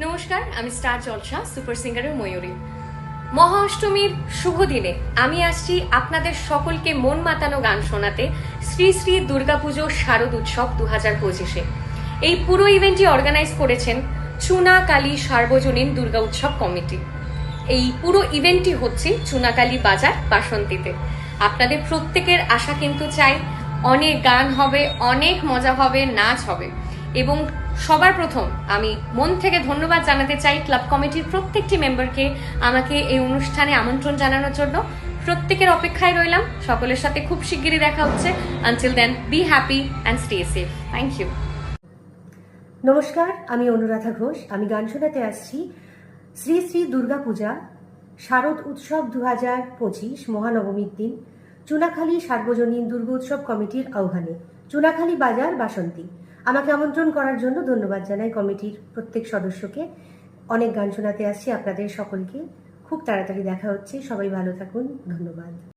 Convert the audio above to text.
নমস্কার, আমি স্টার জলসা সুপার সিঙ্গারের ময়ূরী। মহা অষ্টমীর শুভ দিনে আমি আসছি আপনাদের সকলকে মন মাতানো গান শোনাতে শ্রী শ্রী দুর্গাপুজো শারদ উৎসব 2025-এ। এই পুরো ইভেন্টটি অর্গানাইজ করেছেন চুনাকালী সার্বজনীন দুর্গা উৎসব কমিটি। এই পুরো ইভেন্টটি হচ্ছে চুনাকালী বাজার বাসন্তীতে। আপনাদের প্রত্যেকের আশা কিন্তু চাই, অনেক গান হবে, অনেক মজা হবে, নাচ হবে। এবং সবার প্রথম আমি মন থেকে ধন্যবাদ জানাতে চাই ক্লাব কমিটির প্রত্যেকটি মেম্বারকে আমাকে এই অনুষ্ঠানে আমন্ত্রণ জানানোর জন্য। প্রত্যেকের অপেক্ষায় রইলাম, সকলের সাথে খুব শিগগিরই দেখা হচ্ছে। Until then, be happy and stay safe. Thank you. নমস্কার, আমি অনুরাধা ঘোষ। আমি গান শোনাতে আসছি শ্রী শ্রী দুর্গা পূজা শারদ উৎসব 2025 মহানবমীর দিন চুনাখালী সার্বজনীন দুর্গা উৎসব কমিটির আহ্বানে চুনাখালী বাজার বাসন্তী। আমাকে আমন্ত্রণ করার জন্য ধন্যবাদ জানাই কমিটির প্রত্যেক সদস্যকে। অনেক গান শোনাতে আসছি আপনাদের সকলকে। খুব তাড়াতাড়ি দেখা হচ্ছে। সবাই ভালো থাকুন। ধন্যবাদ।